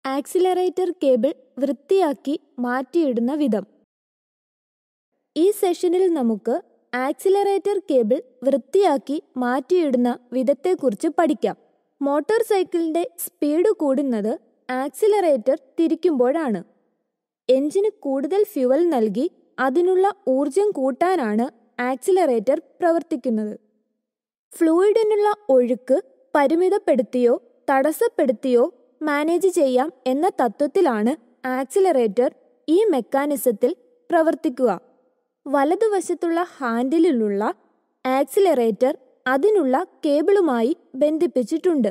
Accelerator cable വൃത്തിയാക്കി മാറ്റിയിടുന്ന വിധം. ഈ സെഷനിൽ നമുക്ക് ആക്സിലറേറ്റർ കേബിൾ വൃത്തിയാക്കി മാറ്റിയിടുന്ന വിധത്തെക്കുറിച്ച് പഠിക്കാം. മോട്ടോർ സൈക്കിളിൻ്റെ സ്പീഡ് കൂടുന്നത് ആക്സിലറേറ്റർ തിരിക്കുമ്പോഴാണ്. എഞ്ചിന് കൂടുതൽ ഫ്യുവൽ നൽകി അതിനുള്ള ഊർജം കൂട്ടാനാണ് ആക്സിലറേറ്റർ പ്രവർത്തിക്കുന്നത്. ഫ്ലൂയിഡിനുള്ള ഒഴുക്ക് പരിമിതപ്പെടുത്തിയോ തടസ്സപ്പെടുത്തിയോ മാനേജ് ചെയ്യാം എന്ന തത്വത്തിലാണ് ആക്സിലറേറ്റർ ഈ മെക്കാനിസത്തിൽ പ്രവർത്തിക്കുക. വലതുവശത്തുള്ള ഹാൻഡിലുള്ള ആക്സിലറേറ്റർ അതിനുള്ള കേബിളുമായി ബന്ധിപ്പിച്ചിട്ടുണ്ട്.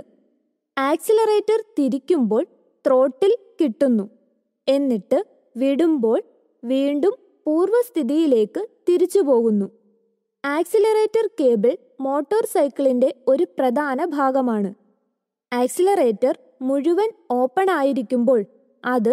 ആക്സിലറേറ്റർ തിരിക്കുമ്പോൾ ത്രോട്ടിൽ കിട്ടുന്നു, എന്നിട്ട് വിടുമ്പോൾ വീണ്ടും പൂർവ്വസ്ഥിതിയിലേക്ക് തിരിച്ചു പോകുന്നു. ആക്സിലറേറ്റർ കേബിൾ മോട്ടോർ സൈക്കിളിൻ്റെ ഒരു പ്രധാന ഭാഗമാണ്. ആക്സിലറേറ്റർ മുഴുവൻ ഓപ്പൺ ആയിരിക്കുമ്പോൾ അത്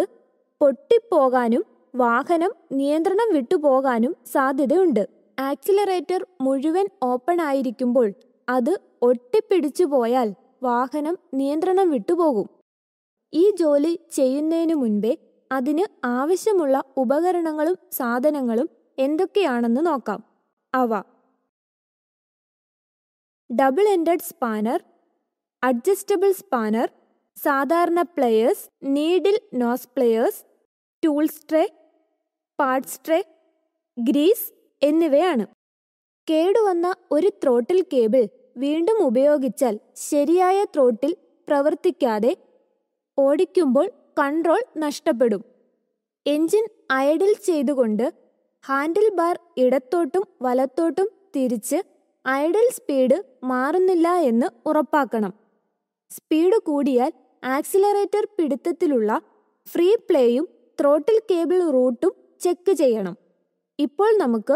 പൊട്ടിപ്പോകാനും വാഹനം നിയന്ത്രണം വിട്ടുപോകാനും സാധ്യതയുണ്ട്. ആക്സിലറേറ്റർ മുഴുവൻ ഓപ്പൺ ആയിരിക്കുമ്പോൾ അത് ഒട്ടിപ്പിടിച്ചു പോയാൽ വാഹനം നിയന്ത്രണം വിട്ടുപോകും. ഈ ജോലി ചെയ്യുന്നതിനു മുൻപേ അതിന് ആവശ്യമുള്ള ഉപകരണങ്ങളും സാധനങ്ങളും എന്തൊക്കെയാണെന്ന് നോക്കാം. അവ: double ended spanner, adjustable spanner, സാധാരണ pliers, needle nose pliers, tools tray, parts tray, grease എന്നിവയാണ്. കേടുവന്ന ഒരു ത്രോട്ടിൽ കേബിൾ വീണ്ടും ഉപയോഗിച്ചാൽ ശരിയായ ത്രോട്ടിൽ പ്രവർത്തിക്കാതെ ഓടിക്കുമ്പോൾ കൺട്രോൾ നഷ്ടപ്പെടും. എഞ്ചിൻ ഐഡിൽ ചെയ്തുകൊണ്ട് ഹാൻഡിൽ ബാർ ഇടത്തോട്ടും വലത്തോട്ടും തിരിച്ച് ഐഡിൽ സ്പീഡ് മാറുന്നില്ല എന്ന് ഉറപ്പാക്കണം. സ്പീഡ് കൂടിയാൽ ആക്സിലറേറ്റർ പിടുത്തത്തിലുള്ള ഫ്രീ പ്ലേയും ത്രോട്ടിൽ കേബിൾ റൂട്ടും ചെക്ക് ചെയ്യണം. ഇപ്പോൾ നമുക്ക്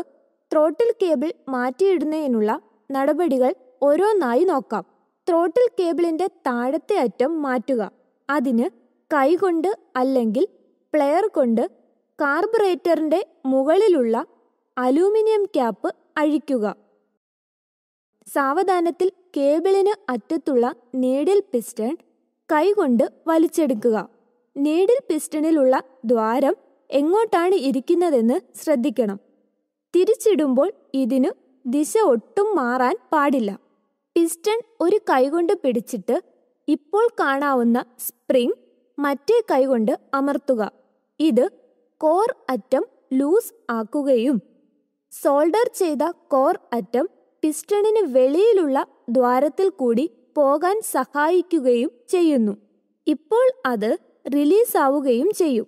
ത്രോട്ടിൽ കേബിൾ മാറ്റിയിടുന്നതിനുള്ള നടപടികൾ ഓരോന്നായി നോക്കാം. ത്രോട്ടിൽ കേബിളിൻ്റെ താഴത്തെ അറ്റം മാറ്റുക. അതിന് കൈകൊണ്ട് അല്ലെങ്കിൽ പ്ലെയർ കൊണ്ട് കാർബറേറ്ററിൻ്റെ മുകളിലുള്ള അലൂമിനിയം ക്യാപ്പ് അഴിക്കുക. സാവധാനത്തിൽ കേബിളിന് അറ്റത്തുള്ള നീഡിൽ പിസ്റ്റൺ കൈകൊണ്ട് വലിച്ചെടുക്കുക. നീഡിൽ പിസ്റ്റണിലുള്ള ദ്വാരം എങ്ങോട്ടാണ് ഇരിക്കുന്നതെന്ന് ശ്രദ്ധിക്കണം. തിരിച്ചിടുമ്പോൾ ഇതിനു ദിശ ഒട്ടും മാറാൻ പാടില്ല. പിസ്റ്റൺ ഒരു കൈകൊണ്ട് പിടിച്ചിട്ട് ഇപ്പോൾ കാണാവുന്ന സ്പ്രിംഗ് മറ്റേ കൈകൊണ്ട് അമർത്തുക. ഇത് കോർ അറ്റം ലൂസ് ആക്കുകയും സോൾഡർ ചെയ്ത കോർ അറ്റം പിസ്റ്റണിന് വെളിയിലുള്ള ദ്വാരത്തിൽ കൂടി പോകാൻ സഹായിക്കുകയും ചെയ്യുന്നു. ഇപ്പോൾ അത് റിലീസ് ആവുകയും ചെയ്യും.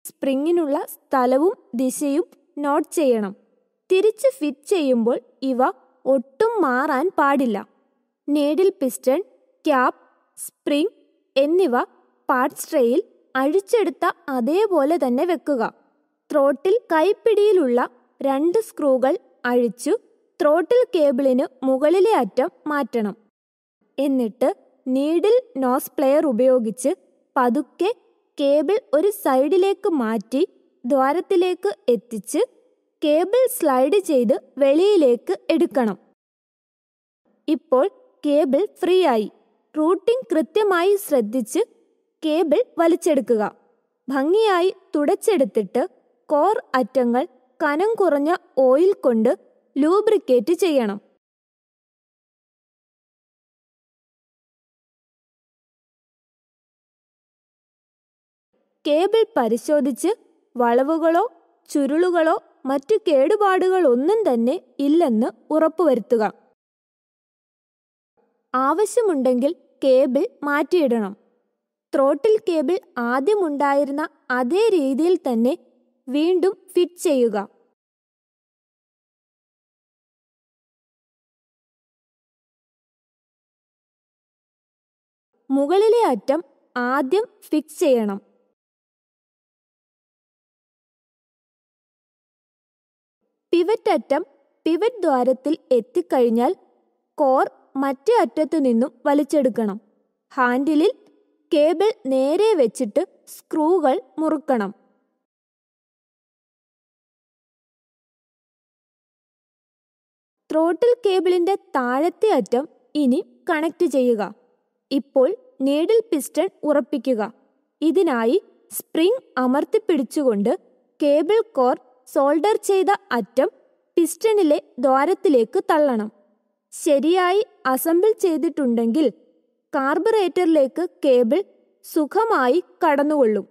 സ്പ്രിങ്ങിനുള്ള സ്ഥലവും ദിശയും നോട്ട് ചെയ്യണം. തിരിച്ച് ഫിറ്റ് ചെയ്യുമ്പോൾ ഇവ ഒട്ടും മാറാൻ പാടില്ല. നീഡിൽ പിസ്റ്റൺ, ക്യാപ്പ്, സ്പ്രിംഗ് എന്നിവ പാർട്സ് ട്രേയിൽ അഴിച്ചെടുത്ത അതേപോലെ തന്നെ വെക്കുക. ത്രോട്ടിൽ കൈപ്പിടിയിലുള്ള 2 സ്ക്രൂകൾ അഴിച്ചു ത്രോട്ടിൽ കേബിളിന് മുകളിലെ അറ്റം മാറ്റണം. എന്നിട്ട് നീഡിൽ നോസ് പ്ലെയർ ഉപയോഗിച്ച് പതുക്കെ കേബിൾ ഒരു സൈഡിലേക്ക് മാറ്റി ദ്വാരത്തിലേക്ക് എത്തിച്ച് കേബിൾ സ്ലൈഡ് ചെയ്ത് വെളിയിലേക്ക് എടുക്കണം. ഇപ്പോൾ കേബിൾ ഫ്രീ ആയി. റൂട്ടിംഗ് കൃത്യമായി ശ്രദ്ധിച്ച് കേബിൾ വലിച്ചെടുക്കുക. ഭംഗിയായി തുടച്ചെടുത്തിട്ട് കോർ അറ്റങ്ങൾ കനം കുറഞ്ഞ ഓയിൽ കൊണ്ട് ലൂബ്രിക്കേറ്റ് ചെയ്യണം. കേബിൾ പരിശോധിച്ച് വളവുകളോ ചുരുളുകളോ മറ്റു കേടുപാടുകളൊന്നും തന്നെ ഇല്ലെന്ന് ഉറപ്പുവരുത്തുക. ആവശ്യമുണ്ടെങ്കിൽ കേബിൾ മാറ്റിയിടണം. ത്രോട്ടിൽ കേബിൾ ആദ്യമുണ്ടായിരുന്ന അതേ രീതിയിൽ തന്നെ വീണ്ടും ഫിറ്റ് ചെയ്യുക. മുകളിലെ അറ്റം ആദ്യം ഫിക്സ് ചെയ്യണം. പിവറ്റ് അറ്റം പിവറ്റ് ദ്വാരത്തിൽ എത്തിക്കഴിഞ്ഞാൽ കോർ മറ്റേ അറ്റത്തു നിന്നും വലിച്ചെടുക്കണം. ഹാൻഡിലിൽ കേബിൾ നേരെ വെച്ചിട്ട് സ്ക്രൂകൾ മുറുക്കണം. ത്രോട്ടിൽ കേബിളിൻ്റെ താഴത്തെ അറ്റം ഇനി കണക്ട് ചെയ്യുക. ഇപ്പോൾ നീഡിൽ പിസ്റ്റൺ ഉറപ്പിക്കുക. ഇതിനായി സ്പ്രിംഗ് അമർത്തിപ്പിടിച്ചുകൊണ്ട് കേബിൾ കോർ സോൾഡർ ചെയ്ത അറ്റം പിസ്റ്റണിലെ ദ്വാരത്തിലേക്ക് തള്ളണം. ശരിയായി അസംബിൾ ചെയ്തിട്ടുണ്ടെങ്കിൽ കാർബറേറ്ററിലേക്ക് കേബിൾ സുഖമായി കടന്നുകൊള്ളും.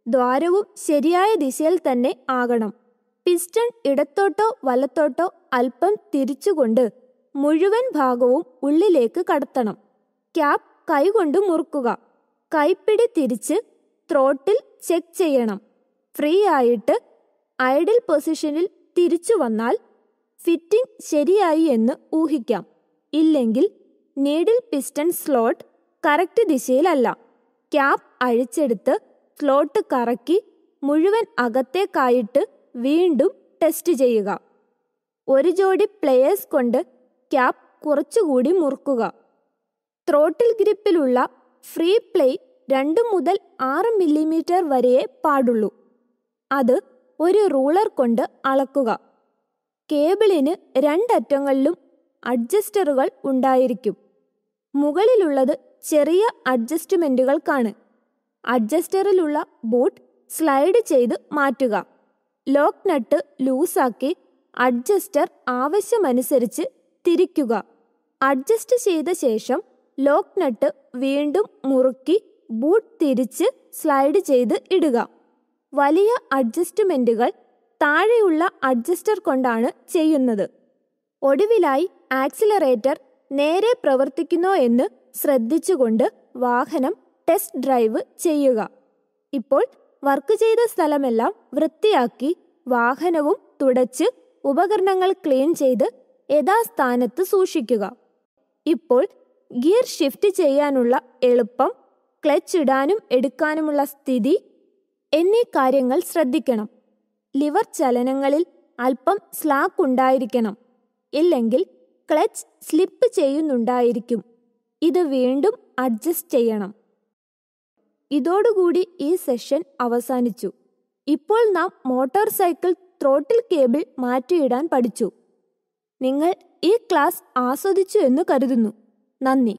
ദ്വാരവും ശരിയായ ദിശയിൽ തന്നെ ആകണം. പിസ്റ്റൺ ഇടത്തോട്ടോ വലത്തോട്ടോ അല്പം തിരിച്ചുകൊണ്ട് മുഴുവൻ ഭാഗവും ഉള്ളിലേക്ക് കടത്തണം. ക്യാപ്പ് കൈകൊണ്ട് മുറുക്കുക. കൈപ്പിടി തിരിച്ച് ത്രോട്ടിൽ ചെക്ക് ചെയ്യണം. ഫ്രീ ആയിട്ട് ഐഡിൽ പൊസിഷനിൽ തിരിച്ചു വന്നാൽ ഫിറ്റിംഗ് ശരിയായി എന്ന് ഊഹിക്കാം. ഇല്ലെങ്കിൽ നീഡിൽ പിസ്റ്റൺ സ്ലോട്ട് കറക്റ്റ് ദിശയിലല്ല. ക്യാപ്പ് അഴിച്ചെടുത്ത് സ്ലോട്ട് കറക്കി മുഴുവൻ അകത്തേക്കായിട്ട് വീണ്ടും ടെസ്റ്റ് ചെയ്യുക. ഒരു ജോഡി പ്ലെയേഴ്സ് കൊണ്ട് ക്യാപ്പ് കുറച്ചുകൂടി മുറുക്കുക. ത്രോട്ടിൽ ഗ്രിപ്പിലുള്ള ഫ്രീ പ്ലേ 2 മുതൽ 6 മില്ലിമീറ്റർ വരെയേ പാടുള്ളൂ. അത് ഒരു റൂളർ കൊണ്ട് അളക്കുക. കേബിളിന് 2 അറ്റങ്ങളിലും അഡ്ജസ്റ്ററുകൾ ഉണ്ടായിരിക്കും. മുകളിലുള്ളത് ചെറിയ അഡ്ജസ്റ്റ്മെന്റുകൾക്കാണ്. അഡ്ജസ്റ്ററിലുള്ള ബൂട്ട് സ്ലൈഡ് ചെയ്ത് മാറ്റുക. ലോക്ക് നട്ട് ലൂസാക്കി അഡ്ജസ്റ്റർ ആവശ്യമനുസരിച്ച് തിരിക്കുക. അഡ്ജസ്റ്റ് ചെയ്ത ശേഷം ലോക്ക് നട്ട് വീണ്ടും മുറുക്കി ബൂട്ട് തിരിച്ച് സ്ലൈഡ് ചെയ്ത് ഇടുക. വലിയ അഡ്ജസ്റ്റ്മെന്റുകൾ താഴെയുള്ള അഡ്ജസ്റ്റർ കൊണ്ടാണ് ചെയ്യുന്നത്. ഒടുവിലായി ആക്സിലറേറ്റർ നേരെ പ്രവർത്തിക്കുന്നോ എന്ന് ശ്രദ്ധിച്ചുകൊണ്ട് വാഹനം ടെസ്റ്റ് ഡ്രൈവ് ചെയ്യുക. ഇപ്പോൾ വർക്ക് ചെയ്ത സ്ഥലമെല്ലാം വൃത്തിയാക്കി വാഹനവും തുടച്ച് ഉപകരണങ്ങൾ ക്ലീൻ ചെയ്ത് യഥാസ്ഥാനത്ത് സൂക്ഷിക്കുക. ഇപ്പോൾ ഗിയർ ഷിഫ്റ്റ് ചെയ്യാനുള്ള എളുപ്പം, ക്ലച്ച് ഇടാനും എടുക്കാനുമുള്ള സ്ഥിതി എന്നീ കാര്യങ്ങൾ ശ്രദ്ധിക്കണം. ലിവർ ചലനങ്ങളിൽ അല്പം സ്ലാക്ക് ഉണ്ടായിരിക്കണം. ഇല്ലെങ്കിൽ ക്ലച്ച് സ്ലിപ്പ് ചെയ്യുന്നുണ്ടായിരിക്കും. ഇത് വീണ്ടും അഡ്ജസ്റ്റ് ചെയ്യണം. ഇതോടുകൂടി ഈ സെഷൻ അവസാനിച്ചു. ഇപ്പോൾ നാം മോട്ടോർ സൈക്കിൾ ത്രോട്ടിൽ കേബിൾ മാറ്റിയിടാൻ പഠിച്ചു. നിങ്ങൾ ഈ ക്ലാസ് ആസ്വദിച്ചു എന്ന് കരുതുന്നു. നന്ദി.